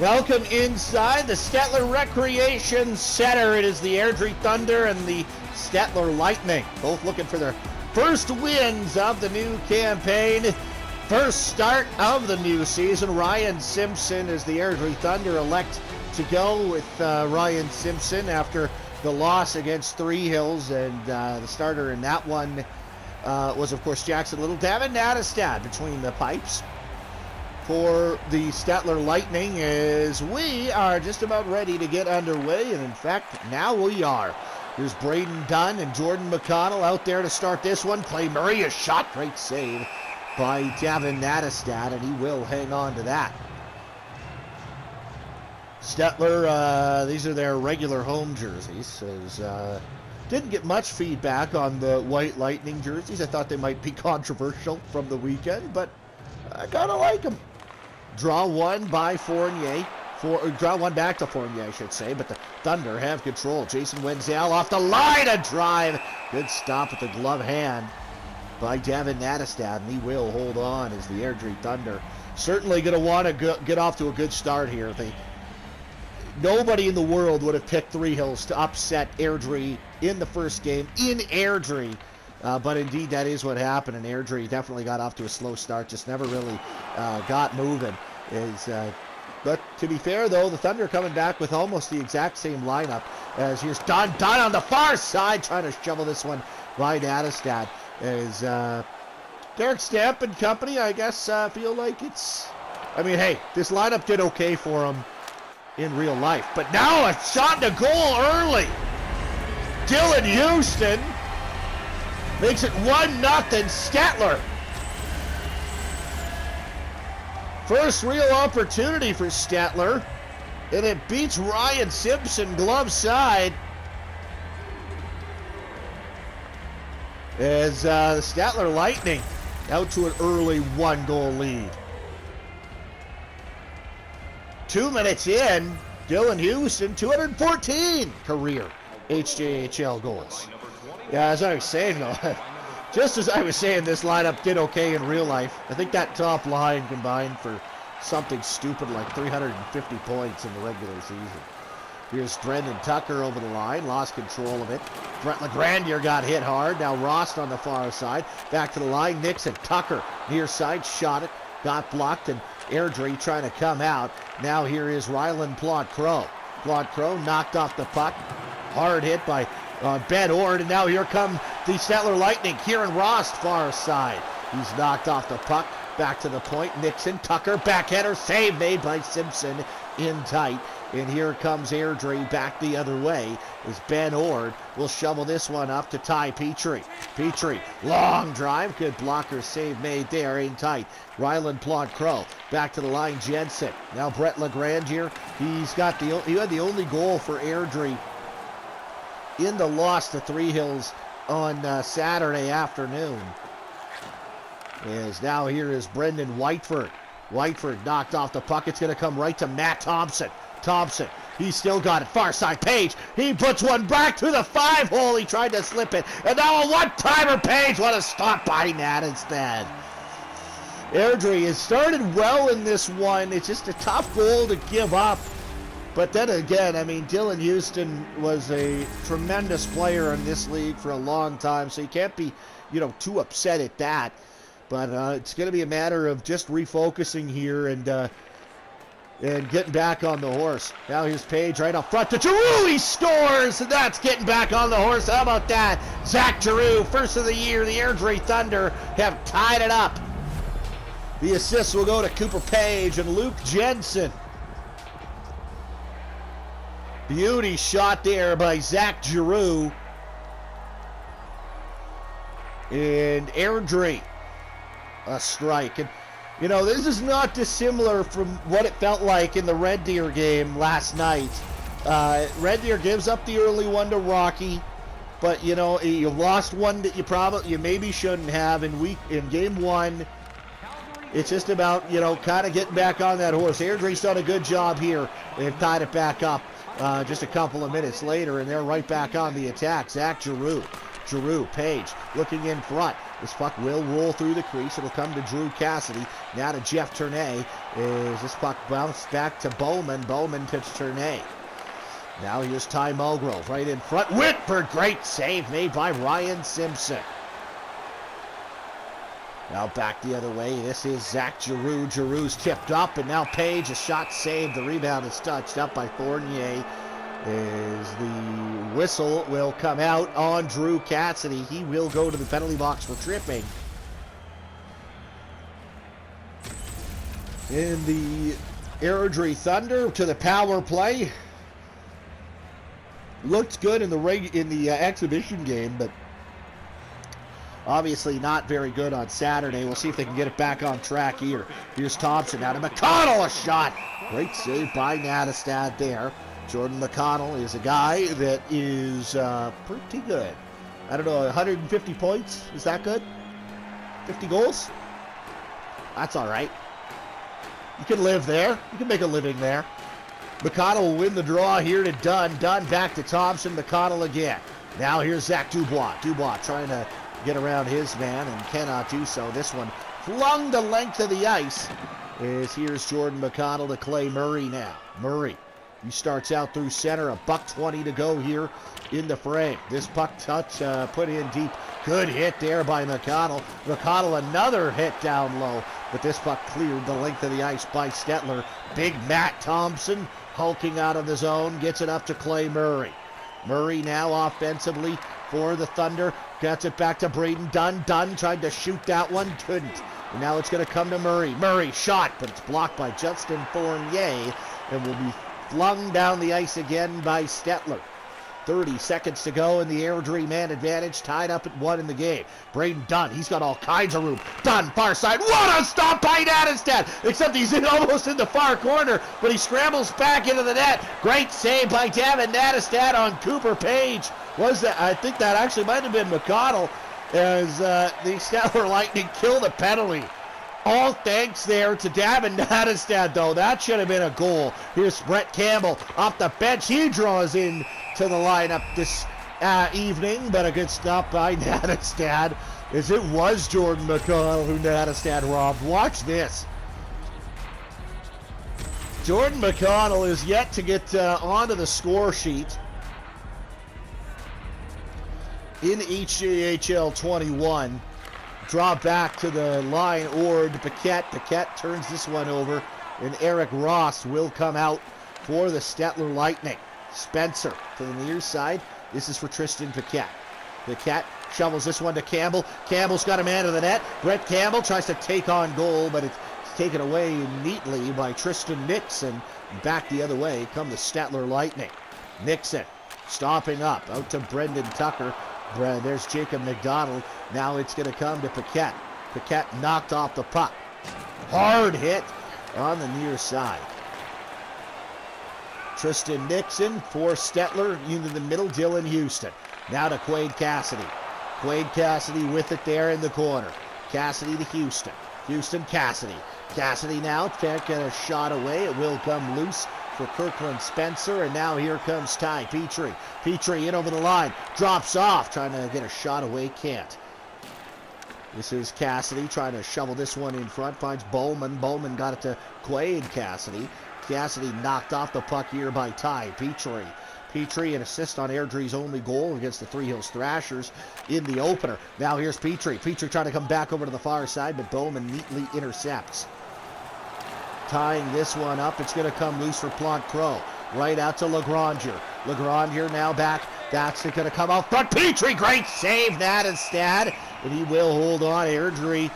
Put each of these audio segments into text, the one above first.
Welcome inside the Stettler Recreation Center. It is the Airdrie Thunder and the Stettler Lightning, both looking for their first wins of the new campaign. First start of the new season. Ryan Simpson, as the Airdrie Thunder elect to go with Ryan Simpson after the loss against Three Hills, and the starter in that one was, of course, Jackson Little. Davin Nattestad between the pipes for the Stettler Lightning, as we are just about ready to get underway, and in fact, now we are. Here's Braden Dunn and Jordan McConnell out there to start this one. Clay Murray, a shot, great save by Davin Nattestad, and he will hang on to that. Stettler, these are their regular home jerseys. Didn't get much feedback on the White Lightning jerseys. I thought they might be controversial from the weekend, but I gotta like them. Draw one by Fournier. Draw one back to Fournier, I should say, but the Thunder have control. Jason Wenzel off the line, a drive. Good stop with the glove hand by Davin Nattestad, and he will hold on as the Airdrie Thunder certainly going to want to get off to a good start here. Nobody in the world would have picked Three Hills to upset Airdrie in the first game in Airdrie. But indeed, that is what happened, and Airdrie definitely got off to a slow start, just never really got moving. But to be fair, though, the Thunder coming back with almost the exact same lineup, as here's Dunn on the far side, trying to shovel this one by Nattestad. As Derek Stamp and company, I guess, feel like it's... I mean, hey, this lineup did okay for them in real life. But now a shot to goal early. Dylan Houston makes it 1-0 Stettler. First real opportunity for Stettler, and it beats Ryan Simpson glove side. As the Stettler Lightning out to an early 1-goal lead. 2 minutes in, Dylan Houston, 214 career HJHL goals. Yeah, as I was saying, though, just as I was saying, this lineup did okay in real life. I think that top line combined for something stupid like 350 points in the regular season. Here's Brendan Tucker over the line, lost control of it. Brett LeGrandier got hit hard. Now Rost on the far side. Back to the line, Nixon. Tucker near side, shot it, got blocked, and Airdrie trying to come out. Now here is Ryland Plot-Crow. Plot-Crow knocked off the puck. Hard hit by Ben Ord, and now here come the Stettler Lightning. Kieran Rost, far side. He's knocked off the puck. Back to the point. Nixon, Tucker, backhander, save made by Simpson in tight. And here comes Airdrie back the other way as Ben Ord will shovel this one up to Ty Petrie. Petrie, long drive, good blocker save made there in tight. Ryland Plot-Crow back to the line. Jensen. Now Brett LeGrandier. He had the only goal for Airdrie in the loss to Three Hills on Saturday afternoon. As now here is Brendan Whiteford. Whiteford knocked off the puck. It's going to come right to Matt Thompson. Thompson, he's still got it. Far side, Page. He puts one back to the 5-hole. He tried to slip it. And now a one-timer, Page. What a stop by Nat instead. Airdrie has started well in this one. It's just a tough goal to give up. But then again, I mean, Dylan Houston was a tremendous player in this league for a long time, so you can't be, too upset at that. But it's going to be a matter of just refocusing here and getting back on the horse. Now here's Page right up front to Giroux. He scores, and that's getting back on the horse. How about that? Zach Giroux, first of the year. The Airdrie Thunder have tied it up. The assists will go to Cooper Page and Luke Jensen. Beauty shot there by Zach Giroux. And Airdrie, a strike. And, this is not dissimilar from what it felt like in the Red Deer game last night. Red Deer gives up the early one to Rocky, but, you lost one that you maybe shouldn't have in game one. It's just about, kind of getting back on that horse. Airdrie's done a good job here. They've tied it back up just a couple of minutes later, and they're right back on the attack. Zach Giroux Giroux, Page, looking in front. This puck will roll through the crease. It'll come to Drew Cassidy. Now to Jeff Turnay. Is this puck bounced back to Bowman. Bowman to Turnay. Now here's Ty Mulgrove right in front. Whitford, great save made by Ryan Simpson. Now back the other way. This is Zach Giroux. Giroux's tipped up, and now Page, a shot saved. The rebound is touched up by Fournier. As the whistle will come out on Drew Cassidy. He will go to the penalty box for tripping. In the Airdrie Thunder to the power play. Looked good in the exhibition game, but obviously not very good on Saturday. We'll see if they can get it back on track here. Here's Thompson out of McConnell, a shot. Great save by Nattestad there. Jordan McConnell is a guy that is pretty good. I don't know, 150 points. Is that good? 50 goals? That's all right. You can live there. You can make a living there. McConnell will win the draw here to Dunn. Dunn back to Thompson. McConnell again. Now here's Zach Dubois. Dubois trying to get around his man and cannot do so. This one flung the length of the ice. Here's Jordan McConnell to Clay Murray now. Murray. He starts out through center. $1:20 to go here in the frame. This puck touch put in deep. Good hit there by McConnell. McConnell another hit down low. But this puck cleared the length of the ice by Stettler. Big Matt Thompson hulking out of the zone. Gets it up to Clay Murray. Murray now offensively for the Thunder. Gets it back to Braden Dunn. Dunn tried to shoot that one. Couldn't. And now it's going to come to Murray. Murray shot, but it's blocked by Justin Fournier. And will be flung down the ice again by Stettler. 30 seconds to go in the Airdrie man advantage, tied up at 1 in the game. Braden Dunn, he's got all kinds of room. Dunn, far side, what a stop by Nattestad! Except he's almost in the far corner, but he scrambles back into the net. Great save by Davin Nattestad on Cooper Page. I think that actually might have been McConnell, as the Stettler Lightning killed the penalty. All thanks there to Davin Nattestad, though. That should have been a goal. Here's Brett Campbell off the bench. He draws in to the lineup this evening, but a good stop by Nattestad, as it was Jordan McConnell who Nattestad robbed. Watch this. Jordan McConnell is yet to get onto the score sheet in HJHL21. Draw back to the line, Ord Paquette. Paquette turns this one over, and Eric Ross will come out for the Stettler Lightning. Spencer to the near side. This is for Tristan Paquette. Paquette shovels this one to Campbell. Campbell's got a man to the net. Brett Campbell tries to take on goal, but it's taken away neatly by Tristan Nixon. Back the other way come the Stettler Lightning. Nixon stopping up out to Brendan Tucker. There's Jacob McDonald. Now it's going to come to Paquette. Paquette knocked off the puck. Hard hit on the near side. Tristan Nixon for Stettler into the middle. Dylan Houston. Now to Quade Cassidy. Quade Cassidy with it there in the corner. Cassidy to Houston. Houston, Cassidy. Cassidy now can't get a shot away. It will come loose for Kirkland Spencer, and now here comes Ty Petrie. Petrie in over the line, drops off, trying to get a shot away, can't. This is Cassidy trying to shovel this one in front, finds Bowman. Bowman got it to Quade Cassidy. Cassidy knocked off the puck here by Ty Petrie. Petrie, an assist on Airdrie's only goal against the Three Hills Thrashers in the opener. Now here's Petrie. Petrie trying to come back over to the far side, but Bowman neatly intercepts. Tying this one up, it's going to come loose for Plante Crow. Right out to Lagrangier. Lagrangier now back. That's going to come out front. Petrie, great save, Nattestad. And he will hold on. Airdrie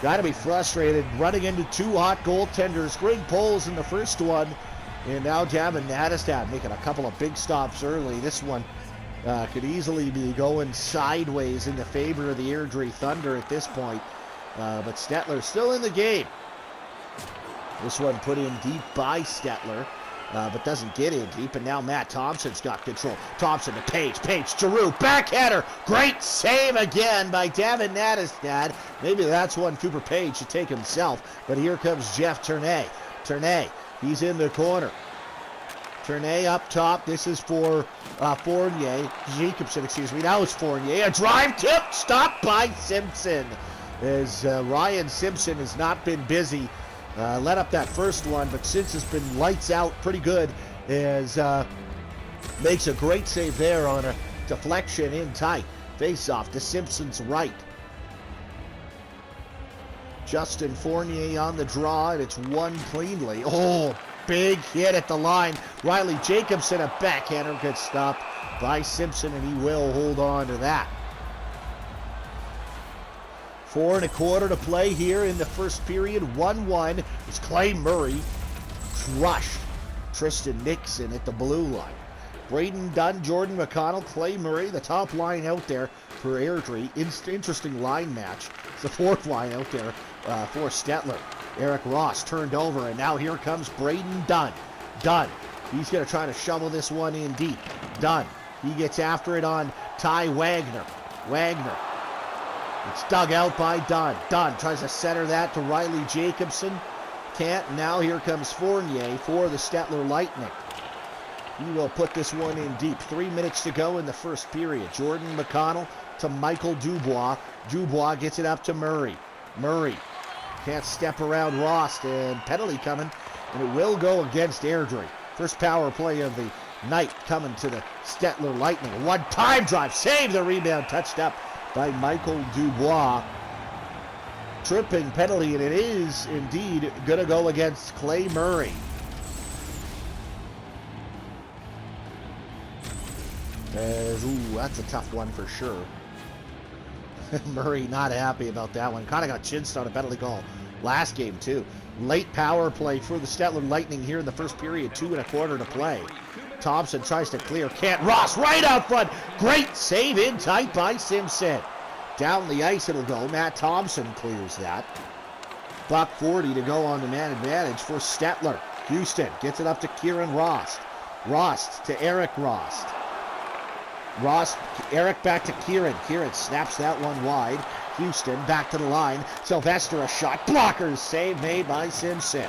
got to be frustrated. Running into two hot goaltenders. Greg Poles in the first one. And now Davin Nattestad making a couple of big stops early. This one could easily be going sideways in the favor of the Airdrie Thunder at this point. But Stettler still in the game. This one put in deep by Stettler, but doesn't get in deep. And now Matt Thompson's got control. Thompson to Page. Page, Giroux, backhander. Great save again by Davin Nattestad. Maybe that's one Cooper Page should take himself. But here comes Jeff Turnay. Turnay, he's in the corner. Tournay up top. This is for Fournier. Jacobson, excuse me. Now it's Fournier. A drive tip stopped by Simpson. As Ryan Simpson has not been busy. Let up that first one, but since it's been lights out pretty good, as makes a great save there on a deflection in tight. Face off to Simpson's right. Justin Fournier on the draw, and it's won cleanly. Oh, big hit at the line. Riley Jacobson, a backhander, gets stopped by Simpson, and he will hold on to that. 4 1/4 to play here in the first period. 1-1. It's Clay Murray crushed Tristan Nixon at the blue line. Braden Dunn, Jordan McConnell, Clay Murray, the top line out there for Airdrie. Interesting line match. It's the fourth line out there for Stettler. Eric Ross turned over, and now here comes Braden Dunn. Dunn, he's going to try to shovel this one in deep. Dunn, he gets after it on Ty Wagner. Wagner, it's dug out by Dunn. Dunn tries to center that to Riley Jacobson. Can't. Now here comes Fournier for the Stettler Lightning. He will put this one in deep. 3 minutes to go in the first period. Jordan McConnell to Michael Dubois. Dubois gets it up to Murray. Murray can't step around Rost, and penalty coming, and it will go against Airdrie. First power play of the night coming to the Stettler Lightning. One-time drive, save the rebound, touched up by Michael Dubois. Tripping penalty, and it is indeed going to go against Clay Murray. Ooh, that's a tough one for sure. Murray not happy about that one. Kind of got chinsed on a penalty call last game too. Late power play for the Stettler Lightning here in the first period. 2 1/4 to play. Thompson tries to clear. Can't. Ross right out front. Great save in tight by Simpson. Down the ice it'll go. Matt Thompson clears that. $1:40 to go on the man advantage for Stettler. Houston gets it up to Kieran Rost. Rost to Eric Rost. Ross, Eric back to Kieran. Kieran snaps that one wide. Houston back to the line. Sylvester a shot. Blockers save made by Simpson.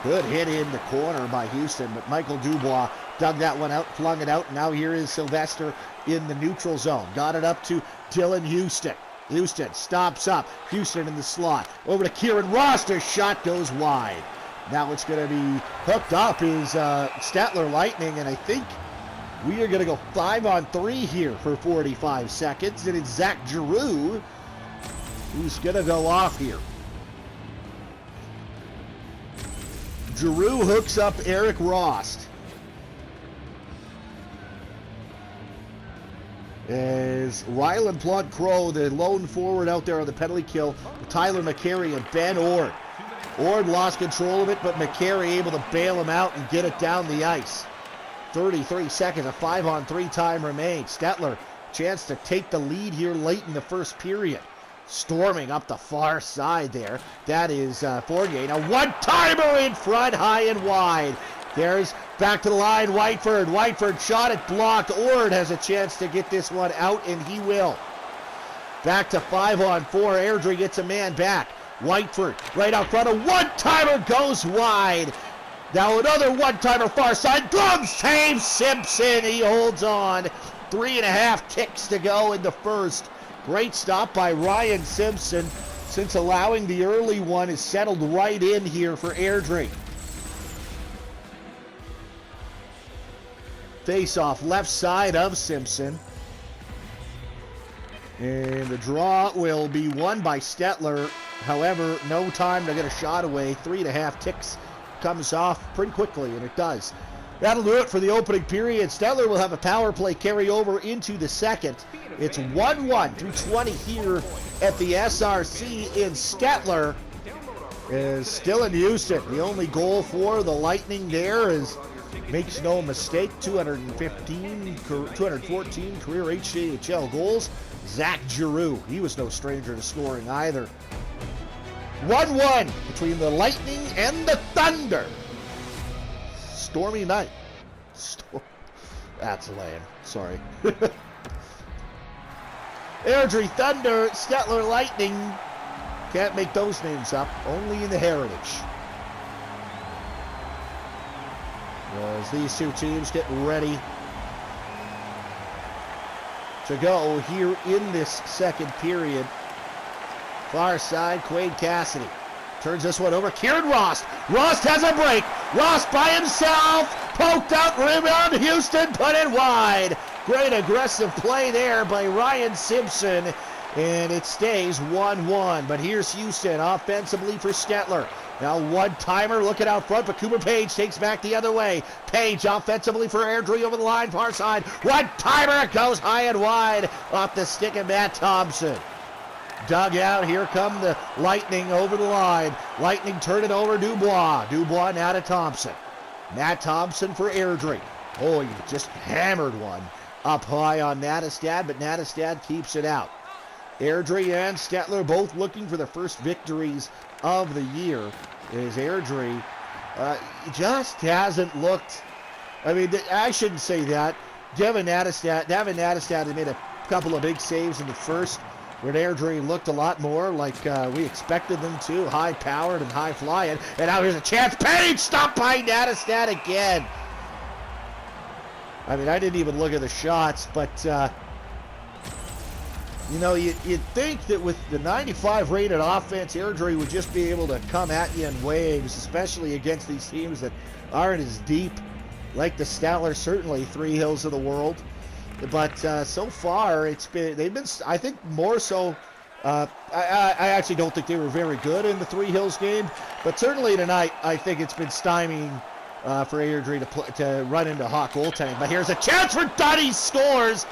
Good hit in the corner by Houston, but Michael Dubois dug that one out, flung it out. Now here is Sylvester in the neutral zone. Got it up to Dylan Houston. Houston stops up. Houston in the slot. Over to Kieran Ross. Their shot goes wide. Now it's going to be hooked up is Stettler Lightning, and I think we are going to go 5-on-3 here for 45 seconds, and it's Zach Giroux who's going to go off here. Giroux hooks up Eric Rost. As Ryland Plot-Crow, the lone forward out there on the penalty kill, Tyler McCary and Ben Ord. Ord lost control of it, but McCary able to bail him out and get it down the ice. 33 seconds, a 5-on-3 time remains. Stettler, chance to take the lead here late in the first period. Storming up the far side there. That is Fournier. Now one-timer in front, high and wide. There's back to the line, Whiteford. Whiteford shot it, blocked. Ord has a chance to get this one out, and he will. Back to 5-on-4. Airdrie gets a man back. Whiteford right out front. A one-timer goes wide. Now another one-timer far side. Glove save Simpson. He holds on. 3.5 ticks to go in the first. Great stop by Ryan Simpson, since allowing the early one is settled right in here for Airdrie. Face-off left side of Simpson. And the draw will be won by Stettler. However, no time to get a shot away. 3.5 ticks comes off pretty quickly, and it does. That'll do it for the opening period. Stettler will have a power play carry over into the second. It's 1-1 through 20 here at the SRC in Stettler. Is still in Houston. The only goal for the Lightning there is, makes no mistake, 214 career HJHL goals. Zach Giroux, he was no stranger to scoring either. 1-1 between the Lightning and the Thunder. Stormy night. That's lame. Sorry. Airdrie Thunder, Stettler Lightning. Can't make those names up. Only in the Heritage. as these two teams get ready to go here in this second period. Far side, Quade Cassidy turns this one over. Kieran Rost. Rost has a break. Rost by himself. Poked out, rebound. Houston put it wide. Great aggressive play there by Ryan Simpson. And it stays 1-1. But here's Houston offensively for Stettler. Now one-timer looking out front, but Cooper Page takes back the other way. Page offensively for Airdrie over the line, far side. One-timer goes high and wide off the stick of Matt Thompson. Dug out, here come the Lightning over the line. Lightning turn it over, Dubois. Dubois now to Thompson. Matt Thompson for Airdrie. Oh, he just hammered one up high on Nattestad, but Nattestad keeps it out. Airdrie and Stettler both looking for the first victories of the year. As Airdrie just hasn't looked, I mean, I shouldn't say that. Devin Nattestad has made a couple of big saves in the first, where Airdrie looked a lot more like we expected them to, high-powered and high-flying. And now here's a chance. Page stopped by Nattestad again. I mean, I didn't even look at the shots, but you know, you'd think that with the 95 rated offense, Airdrie would just be able to come at you in waves, especially against these teams that aren't as deep, like the Stettler, certainly Three Hills of the world. But so far, they've been, I think, more so. I actually don't think they were very good in the Three Hills game, but certainly tonight, I think it's been stymieing for Airdrie to run into hot goaltending. But here's a chance for Dunn. He scores.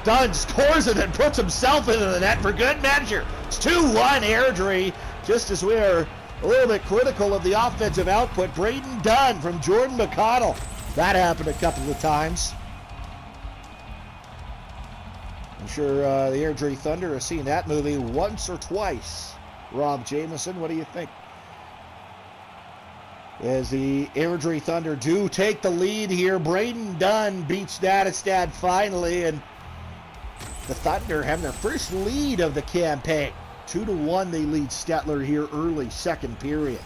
Dunn scores and then puts himself into the net for good measure. It's 2-1 Airdrie, just as we're a little bit critical of the offensive output. Braden Dunn from Jordan McConnell. That happened a couple of times. I'm sure the Airdrie Thunder have seen that movie once or twice. Rob Jameson, what do you think? As the Airdrie Thunder do take the lead here, Braden Dunn beats Nattestad finally, and the Thunder have their first lead of the campaign. 2-1 they lead Stettler here early second period.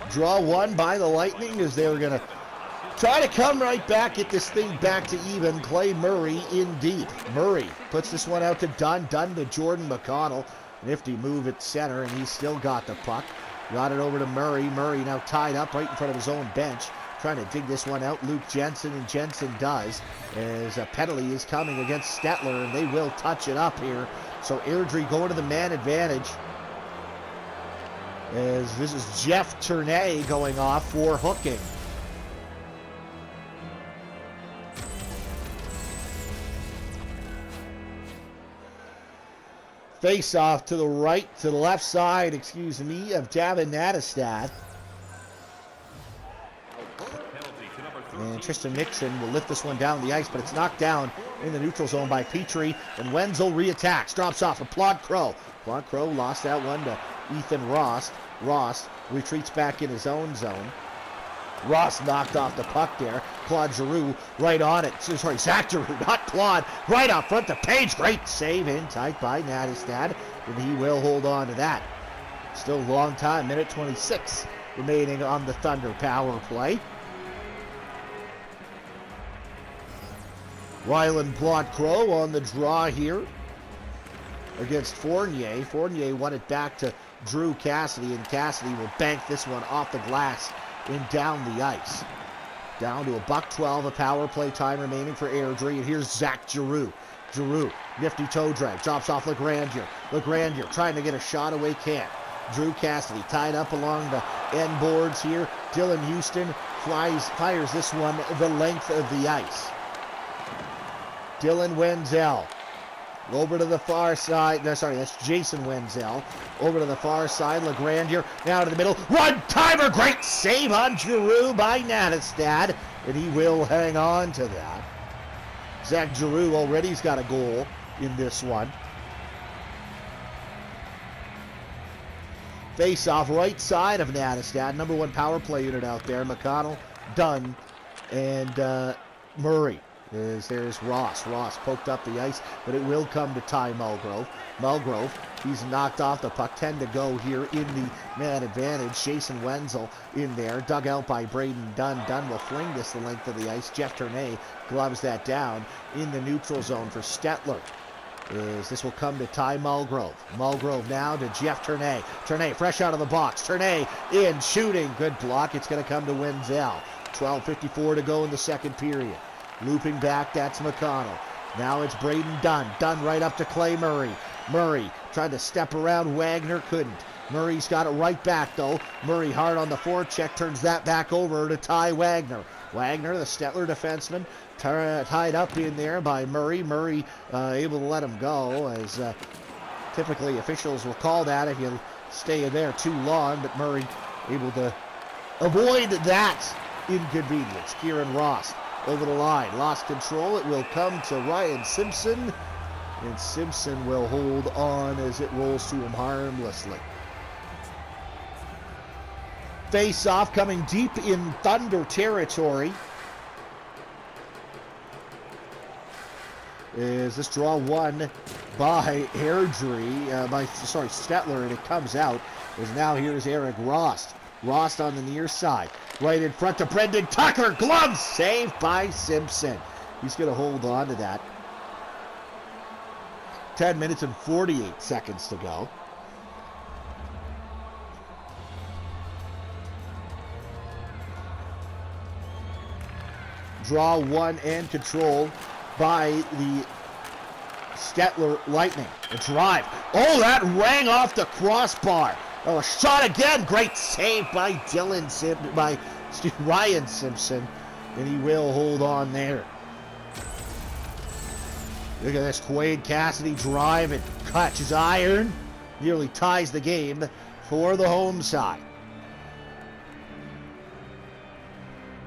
Draw one by the Lightning as they're going to try to come right back, get this thing back to even. Clay Murray in deep. Murray puts this one out to Dunn. Dunn to Jordan McConnell. Nifty move at center, and he's still got the puck. Got it over to Murray. Murray now tied up right in front of his own bench. Trying to dig this one out, Luke Jensen, and Jensen does, as a penalty is coming against Stettler, and they will touch it up here. So Airdrie going to the man advantage, as this is Jeff Turnay going off for hooking. Face off to the right, to the left side, excuse me, of Davin Nattestad. And Tristan Nixon will lift this one down the ice, but it's knocked down in the neutral zone by Petrie. And Wenzel reattacks, drops off for Claude Crow. Claude Crow lost that one to Ethan Rost. Rost retreats back in his own zone. Ross knocked off the puck there. Claude Giroux right on it. Sorry, Zach Giroux, not Claude. Right out front to Page. Great save in tight by Nattestad, and he will hold on to that. Still a long time, minute 26 remaining on the Thunder power play. Ryland Claude Crow on the draw here against Fournier. Fournier won it back to Drew Cassidy, and Cassidy will bank this one off the glass and down the ice. Down to $1:12, a power play time remaining for Airdrie, and here's Zach Giroux. Giroux, nifty toe drag, drops off Legrandier. Legrandier trying to get a shot away, can't. Drew Cassidy tied up along the end boards here. Dylan Houston fires this one the length of the ice. Dylan Wenzel over to the far side. No, sorry, that's Jason Wenzel. Over to the far side, Legrandier now to the middle. One-timer, great save on Giroux by Nattestad, and he will hang on to that. Zach Giroux already's got a goal in this one. Face off right side of Nattestad. Number one power play unit out there. McConnell, Dunn, and Murray. There's Ross. Ross poked up the ice, but it will come to Ty Mulgrove. Mulgrove, he's knocked off the puck. 10 to go here in the man advantage. Jason Wenzel in there, dug out by Braden Dunn. Dunn will fling this the length of the ice. Jeff Turnay gloves that down in the neutral zone for Stettler. This will come to Ty Mulgrove. Mulgrove now to Jeff Turnay. Turnay fresh out of the box. Turnay in, shooting. Good block. It's going to come to Wenzel. 12:54 to go in the second period. Looping back, that's McConnell. Now it's Braden Dunn. Dunn right up to Clay Murray. Murray tried to step around Wagner, couldn't. Murray's got it right back, though. Murray hard on the forecheck, turns that back over to Ty Wagner. Wagner, the Stettler defenseman, tied up in there by Murray. Murray able to let him go, as typically officials will call that if you stay in there too long, but Murray able to avoid that inconvenience. Kieran Ross over the line, lost control. It will come to Ryan Simpson, and Simpson will hold on as it rolls to him harmlessly. Face-off coming deep in Thunder territory. Is this draw won by Airdrie, Stettler, and it comes out. As now here's Eric Rost. Rost on the near side. Right in front to Brendan Tucker. Glove saved by Simpson. He's going to hold on to that. 10 minutes and 48 seconds to go. Draw one and control by the Stettler Lightning. A drive. Oh, that rang off the crossbar. Oh, a shot again. Great save by Ryan Simpson. And he will hold on there. Look at this. Quade Cassidy driving. Catches iron. Nearly ties the game for the home side.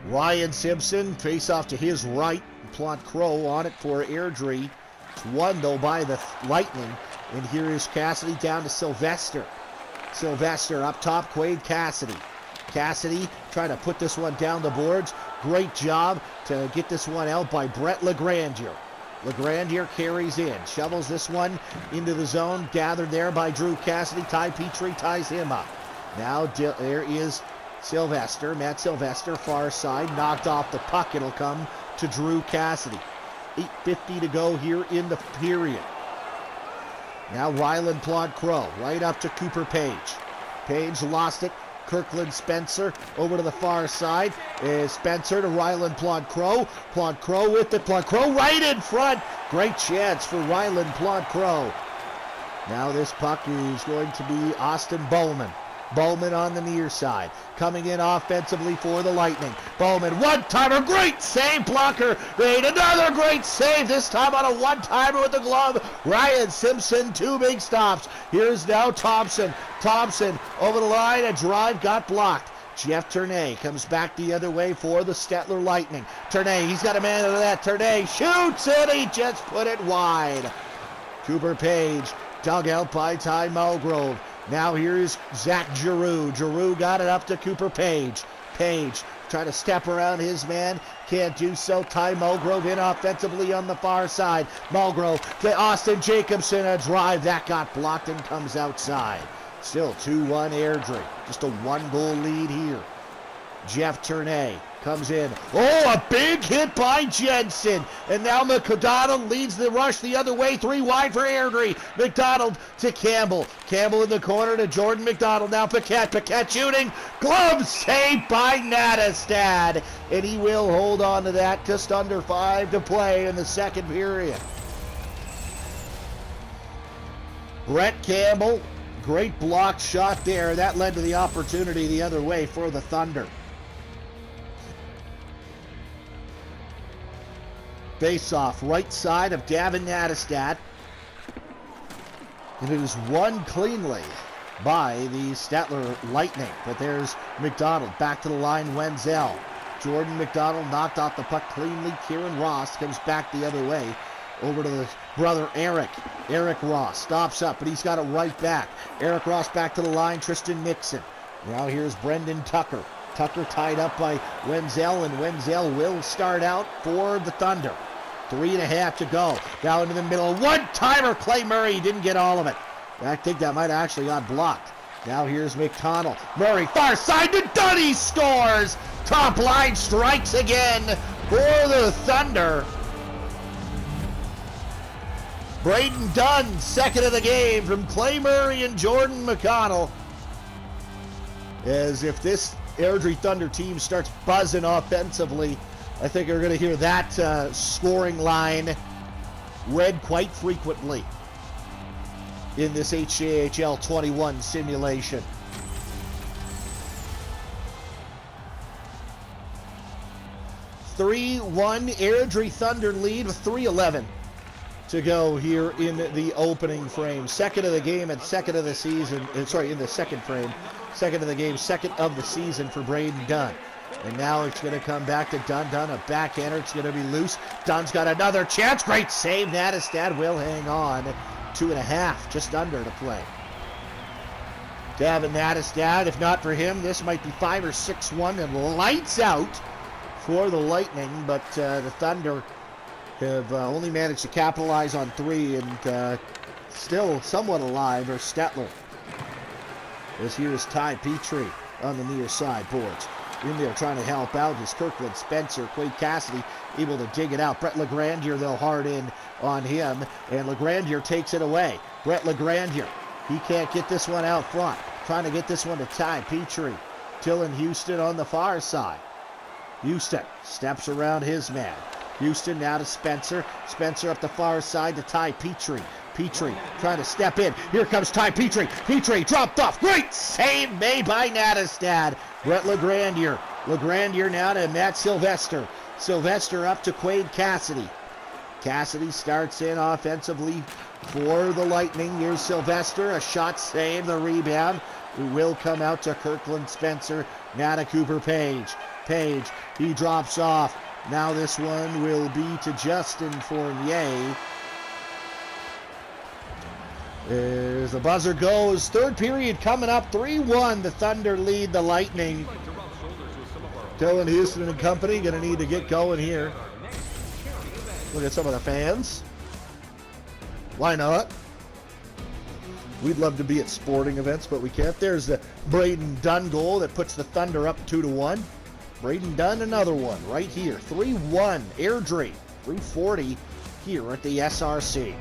Ryan Simpson face off to his right. Plot Crow on it for Airdrie. It's won though by the Lightning. And here is Cassidy down to Sylvester. Sylvester up top, Quade Cassidy. Cassidy trying to put this one down the boards. Great job to get this one out by Brett Legrandier. Legrandier carries in, shovels this one into the zone, gathered there by Drew Cassidy. Ty Petrie ties him up. Now there is Sylvester, Matt Sylvester, far side, knocked off the puck. It'll come to Drew Cassidy. 8:50 to go here in the period. Now Ryland Plod-Crow, right up to Cooper Page. Page lost it. Kirkland Spencer over to the far side. Spencer to Ryland Plod-Crow. Plod-Crow with it. Plod-Crow right in front. Great chance for Ryland Plod-Crow. Now this puck is going to be Austin Bowman. Bowman on the near side. Coming in offensively for the Lightning. Bowman, one-timer, great save, blocker. Made another great save, this time on a one-timer with the glove. Ryan Simpson, two big stops. Here's now Thompson. Thompson over the line, a drive got blocked. Jeff Turnay comes back the other way for the Stettler Lightning. Turnay, he's got a man over that. Turnay shoots it, he just put it wide. Cooper Page, dug out by Ty Mulgrove. Now here's Zach Giroux. Giroux got it up to Cooper Page. Page trying to step around his man. Can't do so. Ty Mulgrove in offensively on the far side. Mulgrove to Austin Jacobson. A drive that got blocked and comes outside. Still 2-1 Airdrie. Just a one-goal lead here. Jeff Turnay comes in. Oh, a big hit by Jensen. And now McDonald leads the rush the other way. 3 wide for Airdrie. McDonald to Campbell. Campbell in the corner to Jordan McDonald. Now Paquette. Paquette shooting. Glove saved by Nattestad. And he will hold on to that. Just under 5 to play in the second period. Brett Campbell. Great block shot there. That led to the opportunity the other way for the Thunder. Face-off, right side of Gavin Nattestad. And it is won cleanly by the Stettler Lightning. But there's McDonald, back to the line, Wenzel. Jordan McDonald knocked off the puck cleanly. Kieran Ross comes back the other way. Over to the brother Eric. Eric Ross stops up, but he's got it right back. Eric Ross back to the line, Tristan Nixon. Now here's Brendan Tucker. Tucker tied up by Wenzel, and Wenzel will start out for the Thunder. 3.5 to go. Down into the middle. One-timer. Clay Murray didn't get all of it. I think that might have actually got blocked. Now here's McConnell. Murray, far side to Dunn. He scores. Top line strikes again for the Thunder. Braden Dunn, second of the game from Clay Murray and Jordan McConnell. As if this Airdrie Thunder team starts buzzing offensively, I think we're going to hear that scoring line read quite frequently in this HJHL21 simulation. 3-1 Airdrie Thunder lead with 3:11 to go here in the opening frame. Second of the game and second of the season. In the second frame. Second of the game, second of the season for Braden Dunn. And now it's going to come back to Dunn. Dunn, a backhander. It's going to be loose. Dunn's got another chance. Great save. Nattestad will hang on. 2.5, just under to play. Gavin Nattestad, if not for him, this might be 5 or 6-1 and lights out for the Lightning. But the Thunder have only managed to capitalize on 3 and still somewhat alive are Stettler. As here's Ty Petrie on the near side boards. In there trying to help out is Kirkland Spencer. Quade Cassidy able to dig it out. Brett Legrandier, they'll hard in on him. And Legrandier takes it away. Brett Legrandier, he can't get this one out front. Trying to get this one to Ty Petrie. Dylan Houston on the far side. Houston steps around his man. Houston now to Spencer. Spencer up the far side to Ty Petrie. Petrie trying to step in. Here comes Ty Petrie. Petrie dropped off. Great save made by Nattestad. Brett Legrandier. Legrandier now to Matt Sylvester. Sylvester up to Quade Cassidy. Cassidy starts in offensively for the Lightning. Here's Sylvester. A shot save. The rebound. It will come out to Kirkland Spencer. Now to Cooper Page. Page. He drops off. Now this one will be to Justin Fournier. As the buzzer goes, third period coming up, 3-1. The Thunder lead the Lightning. Dylan Houston and company going to need to get going here. Look at some of the fans. Why not? We'd love to be at sporting events, but we can't. There's the Braden Dunn goal that puts the Thunder up 2-1. Braden Dunn, another one right here. 3-1, Airdrie, 3:40 here at the SRC.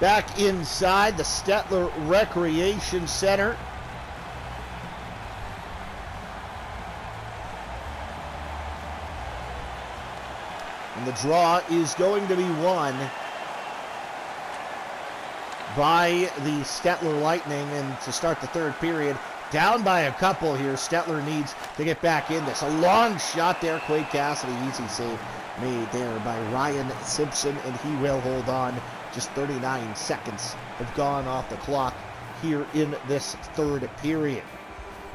Back inside the Stettler Recreation Center. And the draw is going to be won by the Stettler Lightning. And to start the third period, down by a couple here. Stettler needs to get back in this. A long shot there. Quade Cassidy, easy save made there by Ryan Simpson, and he will hold on. Just 39 seconds have gone off the clock here in this third period.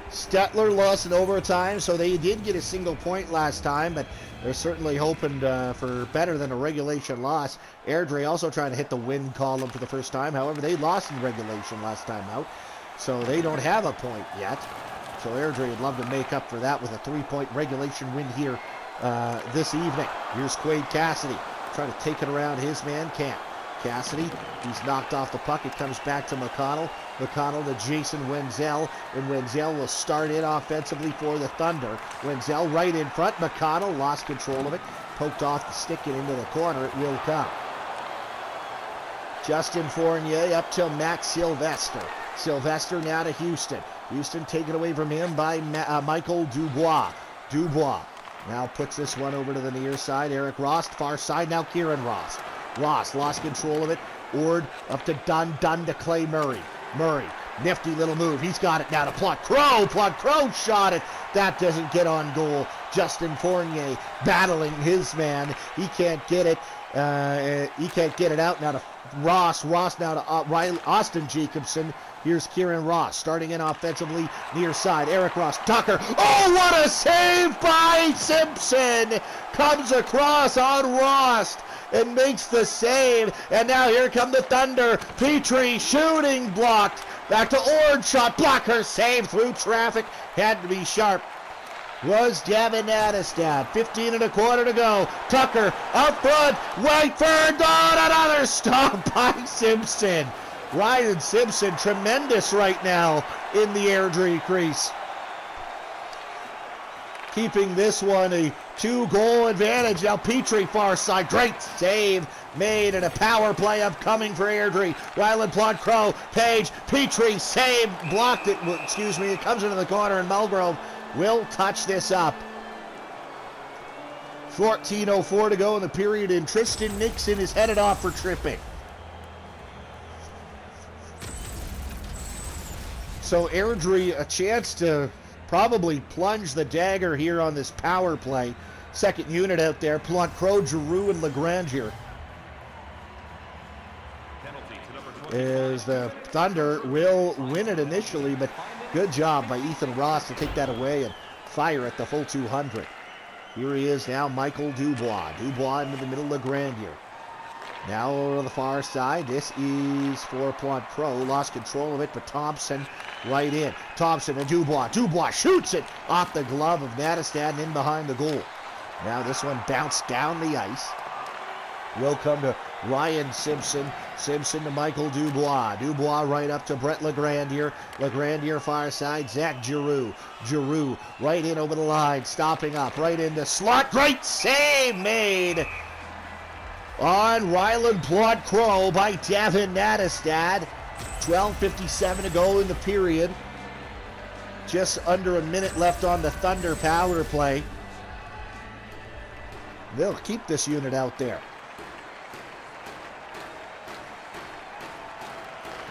Stettler lost in overtime, so they did get a single point last time, but they're certainly hoping for better than a regulation loss. Airdrie also trying to hit the win column for the first time. However, they lost in regulation last time out, so they don't have a point yet. So Airdrie would love to make up for that with a 3-point regulation win here this evening. Here's Quade Cassidy trying to take it around his man, Camp. Cassidy, he's knocked off the puck. It comes back to McConnell. McConnell to Jason Wenzel, and Wenzel will start in offensively for the Thunder. Wenzel right in front. McConnell lost control of it. Poked off the stick and into the corner. It will come. Justin Fournier up to Matt Sylvester. Sylvester now to Houston. Houston taken away from him by Michael Dubois. Dubois now puts this one over to the near side. Eric Rost, far side. Now Kieran Rost. Ross lost control of it. Ord up to Dunn. Dunn to Clay Murray. Murray, nifty little move. He's got it now to Plot Crow. Plot Crow shot it. That doesn't get on goal. Justin Fournier battling his man. He can't get it. He can't get it out now to Ross. Ross now to Austin Jacobson. Here's Kieran Ross starting in offensively near side. Eric Ross, Tucker. Oh, what a save by Simpson! Comes across on Ross. and makes the save. And now here come the Thunder. Petrie shooting blocked. Back to Ord, shot blocker, save through traffic. Had to be sharp. Was Gavin Adestad. 15 and a quarter to go. Tucker up front. Right for a goal. Another stop by Simpson. Ryan Simpson, tremendous right now in the Airdrie crease. Keeping this one a 2-goal advantage. Now Petrie far side. Great save made and a power play upcoming for Airdrie. Ryland Plot-Crow, Page, Petrie, save, blocked it. Excuse me, it comes into the corner and Mulgrove will touch this up. 14:04 to go in the period, and Tristan Nixon is headed off for tripping. So Airdrie a chance to probably plunge the dagger here on this power play. Second unit out there, Plot-Crow, Giroux, and Legrandier. As the Thunder will win it initially, but good job by Ethan Ross to take that away and fire at the full 200. Here he is now, Michael Dubois. Dubois into the middle of Legrandier. Now over to the far side. This is for Plot-Crow. Lost control of it, but Thompson right in. Thompson and Dubois. Dubois shoots it off the glove of Nadestad and in behind the goal. Now this one bounced down the ice. Will come to Ryan Simpson. Simpson to Michael Dubois. Dubois right up to Brett Legrandier. Legrandier far side. Zach Giroux. Giroux right in over the line. Stopping up. Right into slot. Great save made on Ryland Plot-Crow by Devin Nadestad. 12:57 to go in the period. Just under a minute left on the Thunder power play. They'll keep this unit out there.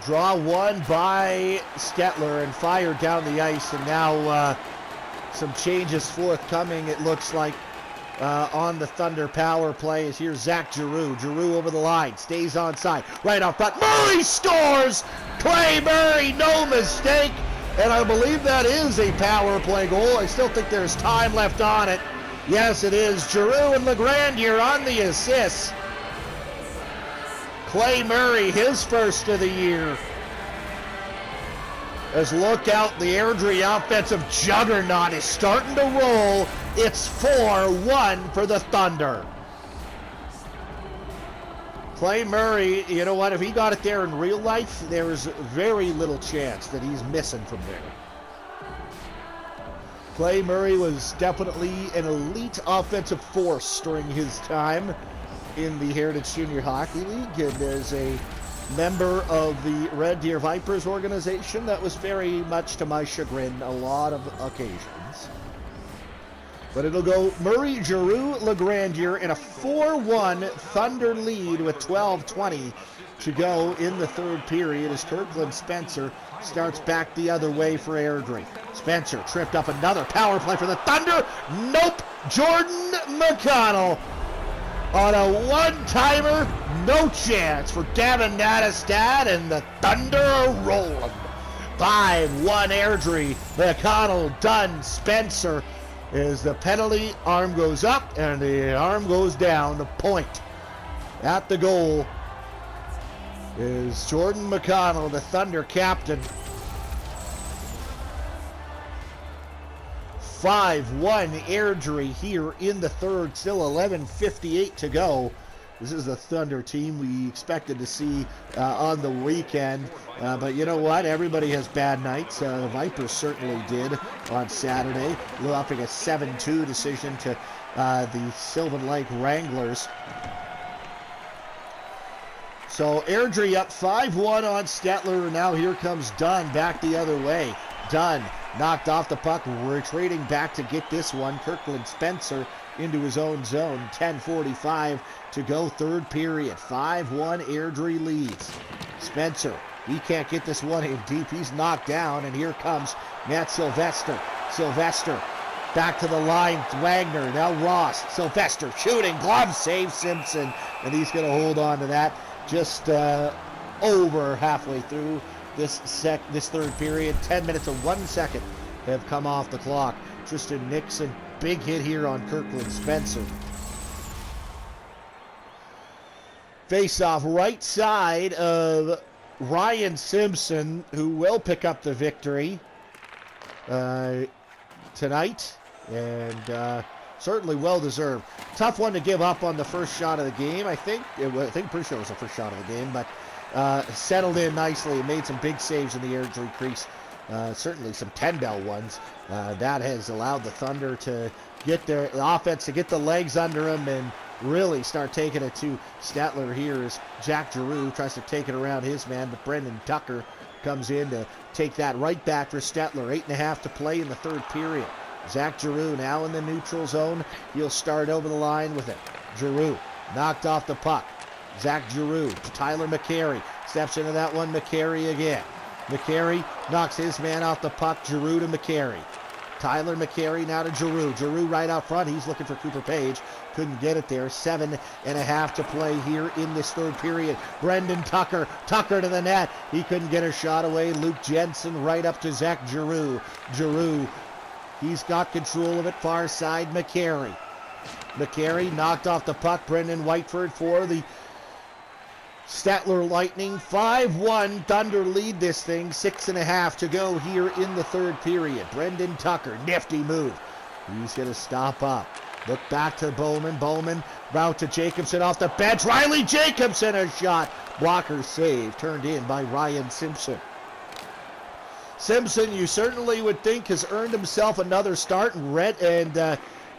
Draw one by Stettler and fired down the ice, and now some changes forthcoming, it looks like, on the Thunder power play. Is here's Zach Giroux. Giroux over the line, stays on side, right off front. Murray scores! Clay Murray, no mistake, and I believe that is a power play goal. I still think there's time left on it. Yes, it is. Giroux and Legrandier on the assist. Clay Murray, his first of the year. As look out, the Airdrie offensive juggernaut is starting to roll. It's 4-1 for the Thunder. Clay Murray, you know what, if he got it there in real life, there's very little chance that he's missing from there. Clay Murray was definitely an elite offensive force during his time in the Heritage Junior Hockey League, and as a member of the Red Deer Vipers organization, that was very much to my chagrin a lot of occasions. But it'll go Murray, Giroux, Legrandier in a 4-1 Thunder lead with 12:20 to go in the third period as Kirkland Spencer starts back the other way for Airdrie. Spencer tripped up another power play for the Thunder. Nope. Jordan McConnell on a one-timer, no chance for Gavin Nadestad, and the Thunder are rolling. 5-1 Airdrie. McConnell done. Spencer is the penalty. Arm goes up and the arm goes down. The point at the goal is Jordan McConnell, the Thunder captain. 5-1 Airdrie here in the third. Still 11:58 to go. This is the Thunder team we expected to see on the weekend. But you know what? Everybody has bad nights. The Vipers certainly did on Saturday, losing a 7-2 decision to the Sylvan Lake Wranglers. So Airdrie up 5-1 on Stettler. Now here comes Dunn back the other way. Dunn knocked off the puck, retreating back to get this one. Kirkland Spencer into his own zone. 10:45 to go, third period. 5-1 Airdrie leads. Spencer, he can't get this one in deep. He's knocked down, and here comes Matt Sylvester. Sylvester back to the line. Wagner, now Ross. Sylvester shooting, glove save Simpson, and he's going to hold on to that. Just over halfway through this third period. 10 minutes and 1 second have come off the clock. Tristan Nixon, big hit here on Kirkland Spencer. Face-off right side of Ryan Simpson, who will pick up the victory tonight, and certainly well-deserved. Tough one to give up on the first shot of the game, I think. Pretty sure it was the first shot of the game, but settled in nicely, made some big saves in the Airdrie crease. Certainly some 10-bell ones. That has allowed the Thunder to get the offense to get the legs under them and really start taking it to Stettler here as Jack Giroux tries to take it around his man, but Brendan Tucker comes in to take that right back for Stettler. 8.5 to play in the third period. Zach Giroux now in the neutral zone. He'll start over the line with it. Giroux knocked off the puck. Zach Giroux to Tyler McCary. Steps into that one. McCary again. McCary knocks his man off the puck. Giroux to McCary. Tyler McCary now to Giroux. Giroux right out front. He's looking for Cooper Page. Couldn't get it there. 7.5 to play here in this third period. Brendan Tucker. Tucker to the net. He couldn't get a shot away. Luke Jensen right up to Zach Giroux. Giroux. He's got control of it. Far side. McCary. McCary knocked off the puck. Brendan Whiteford for the Stettler Lightning. 5-1 Thunder lead this thing. 6.5 to go here in the third period. Brendan Tucker, nifty move. He's going to stop up. Look back to Bowman. Bowman route to Jacobson off the bench. Riley Jacobson a shot. Blocker save turned in by Ryan Simpson. Simpson, you certainly would think, has earned himself another start in red and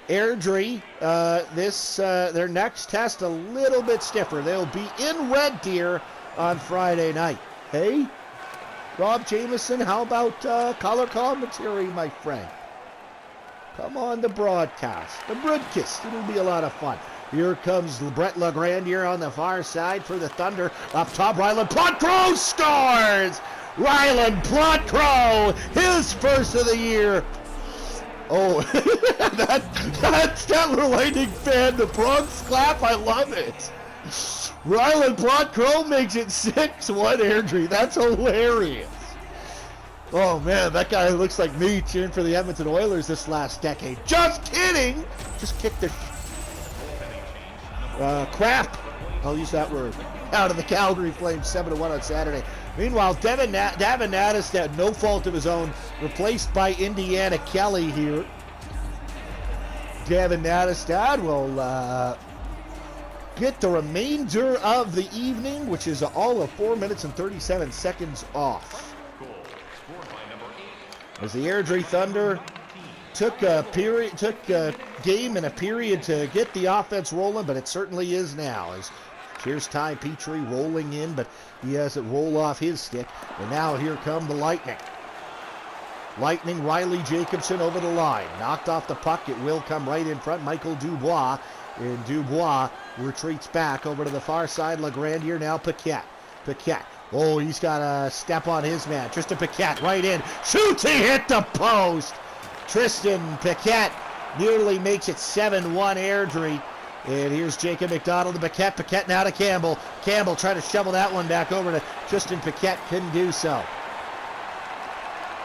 Airdrie, their next test a little bit stiffer. They'll be in Red Deer on Friday night. Hey, Rob Jameson, how about color commentary, my friend? Come on the broadcast, the broadcast. It'll be a lot of fun. Here comes Brett Legrandier on the far side for the Thunder. Up top, Ryland Plotcrow scores! Ryland Plotcrow, his first of the year. Oh, that Stettler Lightning fan, the Bronx clap, I love it. Ryland Plotcrow makes it 6-1 Airdrie. That's hilarious. Oh, man, that guy looks like me cheering for the Edmonton Oilers this last decade. Just kidding. Just kicked the crap, I'll use that word, out of the Calgary Flames 7-1 on Saturday. Meanwhile, Davin Nattestad, no fault of his own, replaced by Indiana Kelly here. Davin Nattestad will get the remainder of the evening, which is all of 4 minutes and 37 seconds off. As the Airdrie Thunder took a game and a period to get the offense rolling, but it certainly is now. As here's Ty Petrie rolling in, but he has it roll off his stick. And now here come the Lightning. Lightning, Riley Jacobson over the line. Knocked off the puck. It will come right in front. Michael Dubois. And Dubois retreats back over to the far side. Legrandier now Paquette. Paquette. Oh, he's got a step on his man. Tristan Paquette right in. Shoots. He hit the post. Tristan Paquette nearly makes it 7-1 Airdrie. And here's Jacob McDonald to Paquette. Paquette now to Campbell. Campbell trying to shovel that one back over to Tristan Paquette. Couldn't do so.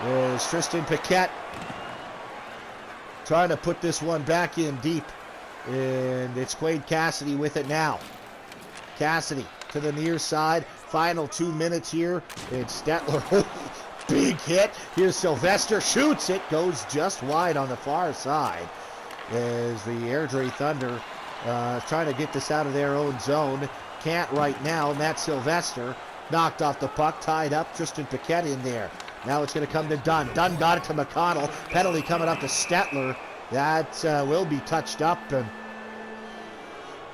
There's Tristan Paquette trying to put this one back in deep. And it's Quade Cassidy with it now. Cassidy to the near side. Final 2 minutes here. It's Stettler. Big hit. Here's Sylvester. Shoots it. Goes just wide on the far side. As the Airdrie Thunder trying to get this out of their own zone. Can't right now. Matt Sylvester knocked off the puck. Tied up. Tristan Paquette in there. Now it's going to come to Dunn. Dunn got it to McConnell. Penalty coming up to Stettler. That will be touched up. And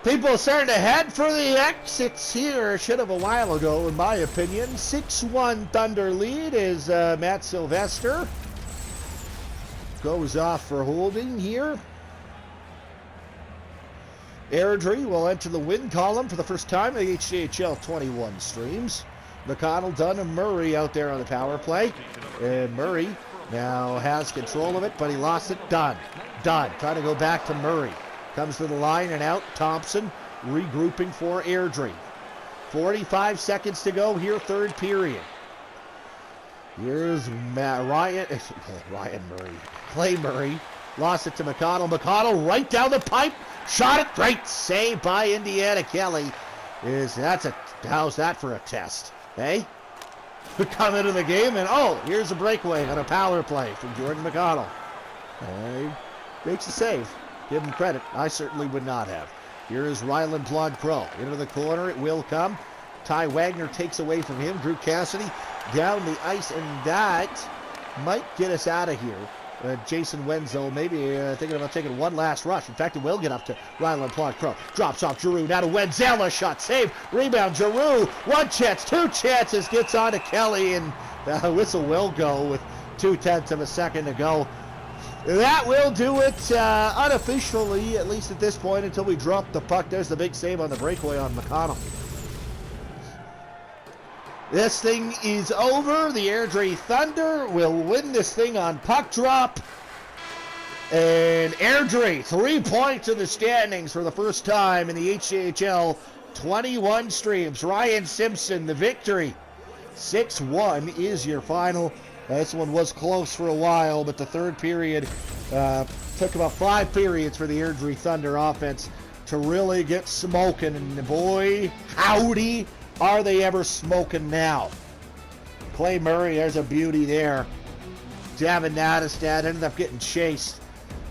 people are starting to head for the exits here. Should have a while ago, in my opinion. 6-1 Thunder lead is Matt Sylvester. Goes off for holding here. Airdrie will enter the win column for the first time in the HJHL21 streams. McConnell, Dunn, and Murray out there on the power play. And Murray now has control of it, but he lost it. Dunn trying to go back to Murray. Comes to the line and out. Thompson regrouping for Airdrie. 45 seconds to go here, third period. Here's Ryan Murray. Clay Murray lost it to McConnell. McConnell right down the pipe. Shot it. Great save by Indiana Kelly. how's that for a test, eh? Come into the game and, oh, here's a breakaway on a power play from Jordan McConnell. Makes a save. Give him credit. I certainly would not have. Here is Ryland Plod-Crow. Into the corner, it will come. Ty Wagner takes away from him. Drew Cassidy down the ice, and that might get us out of here. Jason Wenzel maybe thinking about taking one last rush. In fact, it will get up to Ryland Plod-Crow. Drops off Giroux. Now to Wenzel. A shot. Save. Rebound. Giroux. One chance. Two chances. Gets on to Kelly. And the whistle will go with 0.2 of a second to go. That will do it unofficially, at least at this point, until we drop the puck. There's the big save on the breakaway on McConnell. This thing is over. The Airdrie Thunder will win this thing on puck drop. And Airdrie, 3 points in the standings for the first time in the HJHL 21 streams. Ryan Simpson, the victory. 6-1 is your final. This one was close for a while, but the third period took about 5 periods for the Airdrie Thunder offense to really get smoking. And boy, howdy, are they ever smoking now. Clay Murray, there's a beauty there. Davin Nadestad ended up getting chased.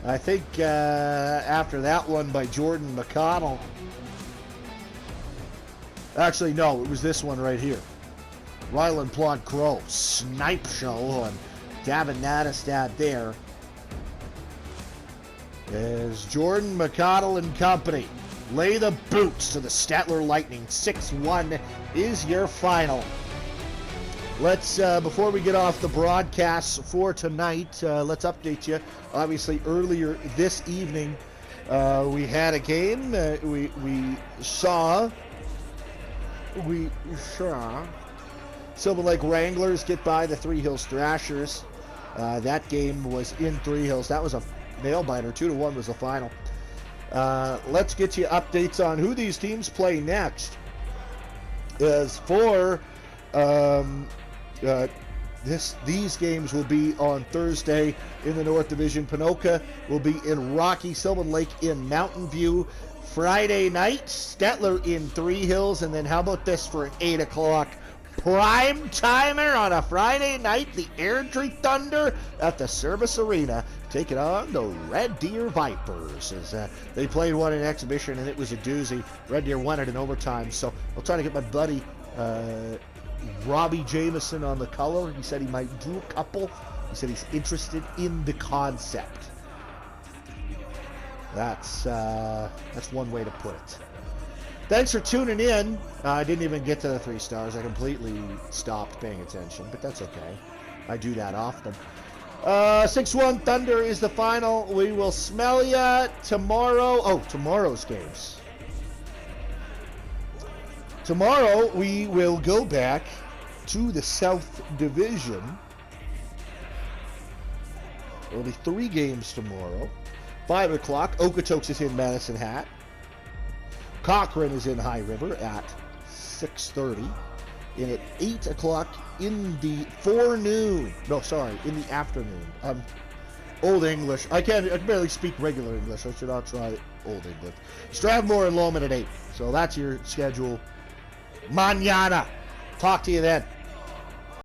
I think after that one by Jordan McConnell. Actually, no, it was this one right here. Ryland Plod-Crow, snipe show on Davin Nadestad there. As Jordan McConnell and company lay the boots to the Stettler Lightning. 6-1 is your final. Let's, before we get off the broadcast for tonight, let's update you. Obviously, earlier this evening, we had a game. We saw Silver Lake Wranglers get by the Three Hills Thrashers. That game was in Three Hills. That was a nail-biter. 2-1 was the final. Let's get you updates on who these teams play next. As for these games will be on Thursday in the North Division. Ponoka will be in Rocky, Sylvan Lake in Mountain View. Friday night, Stettler in Three Hills, and then how about this for an 8 o'clock prime timer on a Friday night? The Airdrie Thunder at the Service Arena taking on the Red Deer Vipers. As they played one in exhibition, and it was a doozy. Red Deer won it in overtime, so I'll try to get my buddy Robbie Jameson on the color. He said he might do a couple. He said he's interested in the concept. That's one way to put it. Thanks for tuning in. I didn't even get to the 3 stars. I completely stopped paying attention, but that's okay. I do that often. 6-1 Thunder is the final. We will smell ya tomorrow. Oh, tomorrow's games. Tomorrow we will go back to the South Division. There will be 3 games tomorrow. 5 o'clock, Okotoks is in Medicine Hat. Cochrane is in High River at 6:30. And at 8 o'clock in the forenoon. No, sorry, in the afternoon. Old English. I can barely speak regular English. I should not try Old English. Strathmore and Lowman at 8. So that's your schedule. Mañana. Talk to you then.